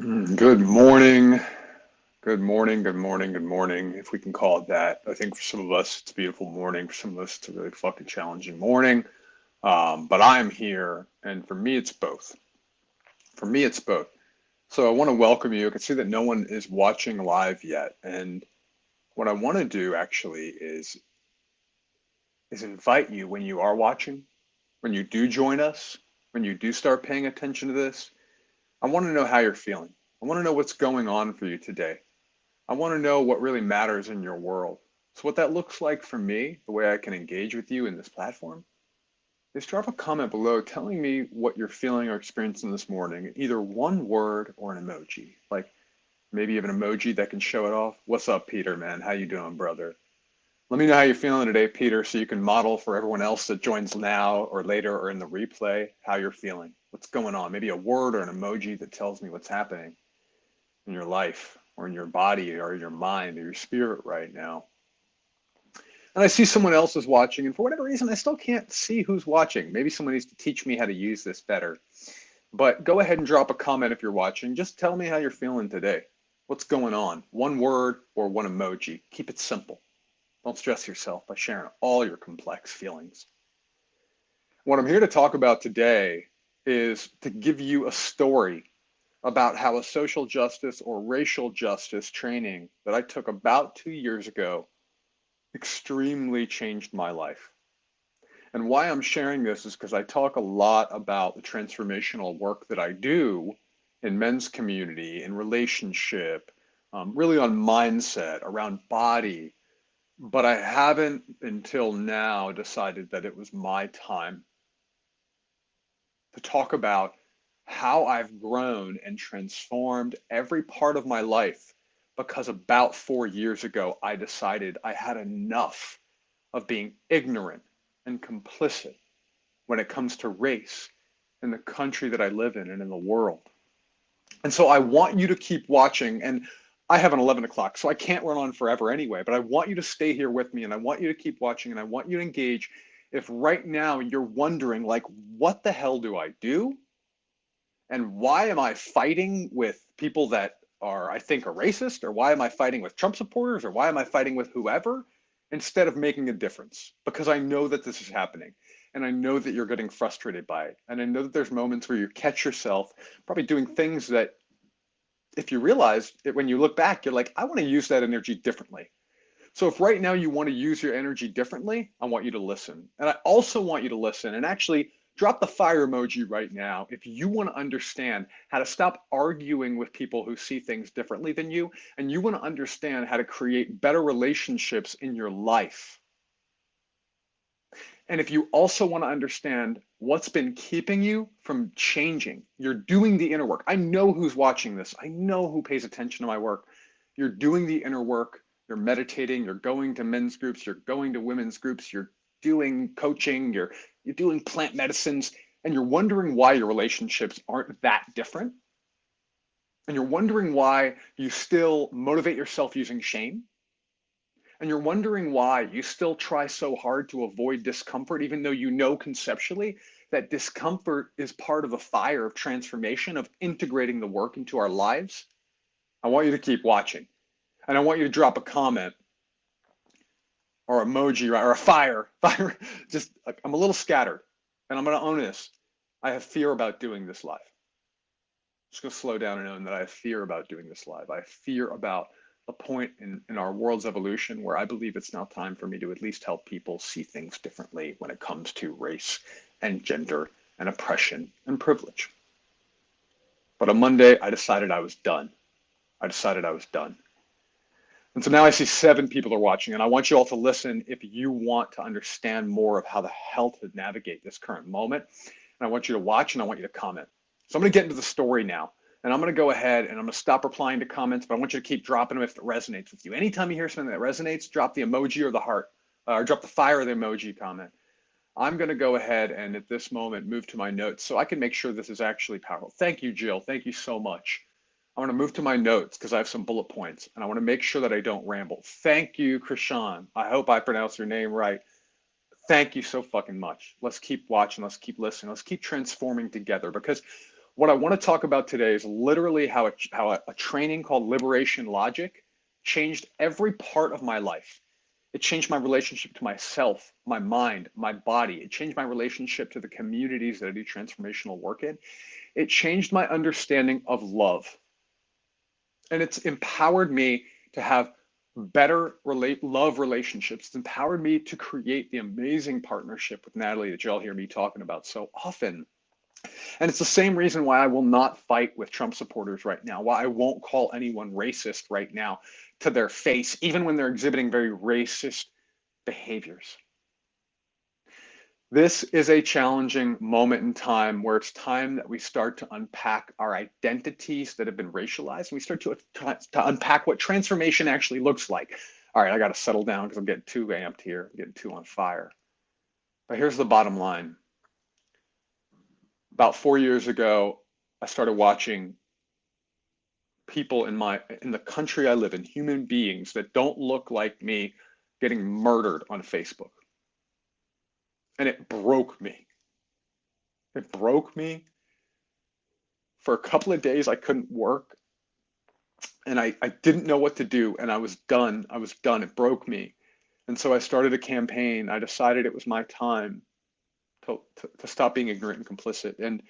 Good morning. Good morning. Good morning. Good morning. If we can call it that. I think for some of us, it's a beautiful morning. For some of us, it's a really fucking challenging morning. But I'm here, and for me, it's both. For me, it's both. So I want to welcome you. I can see that no one is watching live yet. And what I want to do actually is invite you when you are watching, when you do join us, when you do start paying attention to this. I want to know how you're feeling. I want to know what's going on for you today. I want to know what really matters in your world. So what that looks like for me, the way I can engage with you in this platform, is drop a comment below telling me what you're feeling or experiencing this morning, either one word or an emoji. Like maybe you have an emoji that can show it off. What's up, Peter, man? How you doing, brother? Let me know how you're feeling today, Peter, so you can model for everyone else that joins now or later or in the replay how you're feeling. What's going on? Maybe a word or an emoji that tells me what's happening in your life or in your body or your mind or your spirit right now. And I see someone else is watching, and for whatever reason, I still can't see who's watching. Maybe someone needs to teach me how to use this better. But go ahead and drop a comment if you're watching. Just tell me how you're feeling today. What's going on? One word or one emoji. Keep it simple. Don't stress yourself by sharing all your complex feelings. What I'm here to talk about today is to give you a story about how a social justice or racial justice training that I took about 2 years ago extremely changed my life. And why I'm sharing this is because I talk a lot about the transformational work that I do in men's community, in relationship, really on mindset, around body. But I haven't until now decided that it was my time to talk about how I've grown and transformed every part of my life because about 4 years ago, I decided I had enough of being ignorant and complicit when it comes to race in the country that I live in and in the world. And so I want you to keep watching. And I have an 11 o'clock, so I can't run on forever anyway, but I want you to stay here with me and I want you to keep watching and I want you to engage. If right now you're wondering, like, what the hell do I do? And why am I fighting with people that are, I think, are racist? Or why am I fighting with Trump supporters? Or why am I fighting with whoever? Instead of making a difference, because I know that this is happening. And I know that you're getting frustrated by it. And I know that there's moments where you catch yourself probably doing things that, if you realize it when you look back, you're like, I want to use that energy differently. So if right now you want to use your energy differently, I want you to listen. And I also want you to listen and actually drop the fire emoji right now if you want to understand how to stop arguing with people who see things differently than you, and you want to understand how to create better relationships in your life. And if you also want to understand what's been keeping you from changing, you're doing the inner work. I know who's watching this. I know who pays attention to my work. You're doing the inner work. You're meditating. You're going to men's groups. You're going to women's groups. You're doing coaching. You're doing plant medicines. And you're wondering why your relationships aren't that different. And you're wondering why you still motivate yourself using shame, and you're wondering why you still try so hard to avoid discomfort, even though you know conceptually that discomfort is part of the fire of transformation, of integrating the work into our lives, I want you to keep watching. And I want you to drop a comment or emoji or a fire. Fire. Just, I'm a little scattered. And I'm going to own this. I have fear about doing this live. Just going to slow down and own that I have fear about doing this live. I have fear about a point in our world's evolution where I believe it's now time for me to at least help people see things differently when it comes to race and gender and oppression and privilege. But on Monday, I decided I was done. I decided I was done. And so now I see 7 people are watching, and I want you all to listen if you want to understand more of how the hell to navigate this current moment. And I want you to watch and I want you to comment. So I'm going to get into the story now. And I'm going to go ahead and I'm going to stop replying to comments, but I want you to keep dropping them if it resonates with you. Anytime you hear something that resonates, drop the emoji or the heart, or drop the fire or the emoji comment. I'm going to go ahead and at this moment move to my notes so I can make sure this is actually powerful. Thank you, Jill. Thank you so much. I want to move to my notes because I have some bullet points and I want to make sure that I don't ramble. Thank you, Krishan. I hope I pronounced your name right. Thank you so fucking much. Let's keep watching. Let's keep listening. Let's keep transforming together because What I want to talk about today is literally how a training called Liberation Logic changed every part of my life. It changed my relationship to myself, my mind, my body. It changed my relationship to the communities that I do transformational work in. It changed my understanding of love. And it's empowered me to have love relationships. It's empowered me to create the amazing partnership with Natalie that y'all hear me talking about so often. And it's the same reason why I will not fight with Trump supporters right now, why I won't call anyone racist right now to their face, even when they're exhibiting very racist behaviors. This is a challenging moment in time where it's time that we start to unpack our identities that have been racialized, and we start to unpack what transformation actually looks like. All right, I got to settle down because I'm getting too amped here, I'm getting too on fire. But here's the bottom line. About 4 years ago, I started watching people in the country I live in, human beings that don't look like me, getting murdered on Facebook. And it broke me. It broke me. For a couple of days, I couldn't work and I didn't know what to do. And I was done. I was done. It broke me. And so I started a campaign. I decided it was my time to stop being ignorant and complicit. And